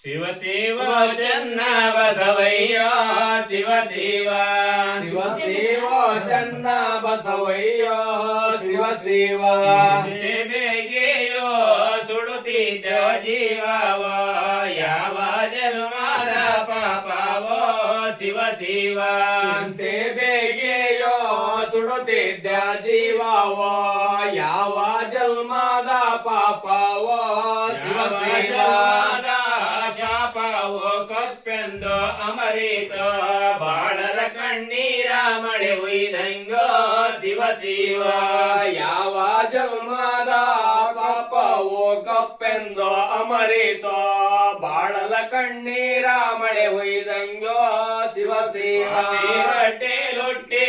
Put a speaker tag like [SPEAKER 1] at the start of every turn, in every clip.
[SPEAKER 1] ಶಿವ ಶಿವ ಚನ್ನ ಬಸವಯ್ಯ ಶಿವ ಶಿವ
[SPEAKER 2] ಶಿವ ಶಿವ ಚನ್ನ ಬಸವಯ್ಯ ಶಿವ ಶಿವ
[SPEAKER 1] ಬೇಗೆಯೋ ಸುಡುತ್ತಿದ್ದ ಜೀವವ ಯಾವ ಜನ್ಮದ ಪಾಪವೋ ಶಿವ ಶಿವ
[SPEAKER 2] ಚಿಂತೆ ಬೇಗೆಯೋ ಸುಡುತ್ತಿದ್ದ ಜೀವವ ಯಾವ ಜನ್ಮದ ಪಾಪವೋ ಶಿವ ಶಿವ
[SPEAKER 1] ಶಾಪವೋ ಕಪ್ಪೆಂದು ಅಮರಿತ ಬಾಳರ ಕಣ್ಣೀರ ಮಳೆ ಉಯ್ದಂಗೋ ಶಿವ ಶಿವ
[SPEAKER 2] ಯಾವ ಜನ್ಮದ ಪಾಪವೋ ಕಪ್ಪೆಂದು ಅಮರಿತ ಬಾಳಲ ಕಣ್ಣೀರ ಮಳೆ ಹೊಯ್ದಂಗೋ ಶಿವ ಶಿವ
[SPEAKER 1] ಹೊಟ್ಟೆ ಲೊಟ್ಟಿ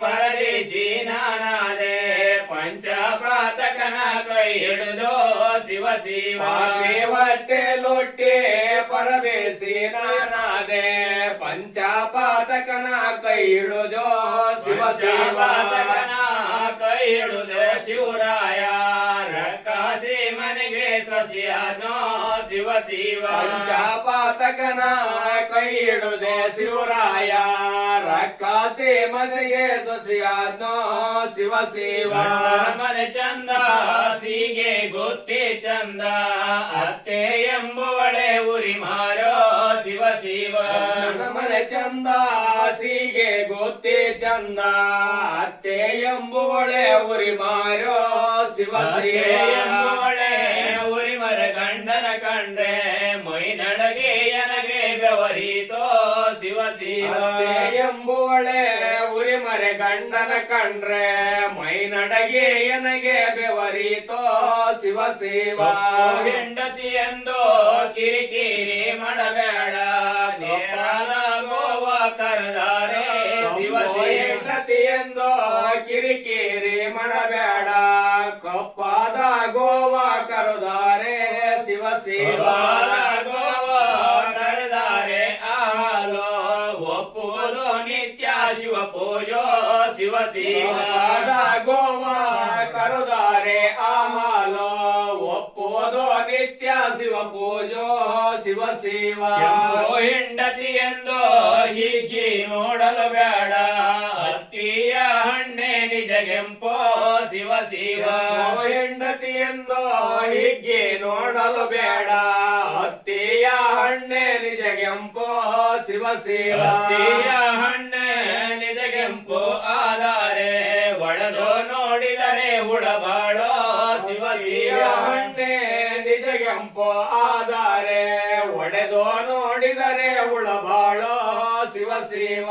[SPEAKER 1] ಪರದೇಶಿ ನಾನಾದೆ ಪಂಚಪಾತಕನ ಕೈ ಹಿಡಿದು ಶಿವ ಶಿವ
[SPEAKER 2] ಹೊಟ್ಟೆ ಲೊಟ್ಟೆ ಪರದೇಶಿ ನಾನಾದೆ ಪಂಚಪಾತಕನ ಕೈ ಹಿಡಿದು ಶಿವ ಶಿವ
[SPEAKER 1] ಕೈ ಹಿಡಿದು ಶಿವರಾಯ ರಕಾಸಿ ಮನೆಗೆ ಸಸಿಯಾನೋ ಶಿವ ಶಿವ
[SPEAKER 2] ಪಂಚಪಾತಕನ ಕೈ ಹಿಡಿದೆ ಶಿವರಾಯ ರಕ್ಕಾಸಿ ಮನೆಗೆ ಸೊಸಿಯಾದ್ನೋ ಶಿವ ಶಿವ
[SPEAKER 1] ಮನೆ ಚಂದ ಸೀಗೆ ಗೊತ್ತೇ ಚಂದ ಅತ್ತೆ ಎಂಬುವಳೆ ಉರಿ ಮಾರೋ ಶಿವ ಶಿವ
[SPEAKER 2] ಮನೆ ಚಂದ ಸೀಗೆ ಗೊತ್ತೇ ಚಂದ ಅತ್ತೆ ಎಂಬುವಳೆ ಉರಿ ಮಾರೋ ಶಿವ ಶಿವ
[SPEAKER 1] ಎಂಬುವಳೆ ಉರಿ ಮರ ಗಂಡನ ಕಂಡ್ರೆ ಮೈ ನಡಗೆ ಎನಗೆ ಬೆವರಿತೋ ಶಿವ ಶಿವ
[SPEAKER 2] ಎಂಬುವಳೆ ಉರಿ ಮರೆ ಗಂಡನ ಕಂಡ್ರೆ ಮೈ ನಡಗೆ ಎನಗೆ ಬೆವರಿತೋ ಶಿವ ಶಿವ
[SPEAKER 1] ಹೆಂಡತಿ ಎಂದು ಕಿರಿಕಿರಿ ಮಾಡಬೇಡ ಗೋಪಾಲ ಗೋವ ಕರೆದಾರೆ ಶಿವ ಶಿವ
[SPEAKER 2] ಹೆಂಡತಿ ಎಂದು ಕಿರಿಕಿರಿ ಮಾಡಬೇಡ ಕಪ್ಪಾದ ಗೋವ ಕರುದಾರೆ ಶಿವ ಶಿವ
[SPEAKER 1] ಗೋವ ಕರೆದಾರೆ ಆಲೋ ಒಪ್ಪುವುದು ನಿತ್ಯ ಶಿವ ಪೂಜೋ ಶಿವ ಶಿವ
[SPEAKER 2] ಗೋವ ಕರುದಾರೆ ಆಹಾಲೋ ಒಪ್ಪೋದು ನಿತ್ಯ ಶಿವ ಪೂಜೋ ಶಿವ ಶಿವ
[SPEAKER 1] ಹೆಂಡತಿ ಎಂದು ಹಿಗ್ಗಿ ನೋಡಲು ಬೇಡ ಅತ್ತಿಯ ಹಣ್ಣೆ ನಿಜಗೆಂಪೋ ಶಿವ ಶಿವ
[SPEAKER 2] ಹೆಂಡತಿ ಎಂದು ಹಿಗ್ಗಿ ನೋಡಲು ಬೇಡ ಅತ್ತಿಯ ಹಣ್ಣೆ ನಿಜಗೆಂಪೋ ಶಿವ ಶಿವ
[SPEAKER 1] ಅತ್ತಿಯ ಹಣ್ಣೆ ನಿಜಗೆಂಪು ಆಧಾರೆ ಒಡೆದು ನೋಡಿದರೆ ಹುಳಬಾಳೋ ಶಿವ ಶಿವ
[SPEAKER 2] ಹಣ್ಣೆ ನಿಜಗೆಂಪೋ ಆಧಾರೆ ಒಡೆದು ನೋಡಿದರೆ ಹುಳ ಬಾಳೋ ಶಿವ ಶಿವ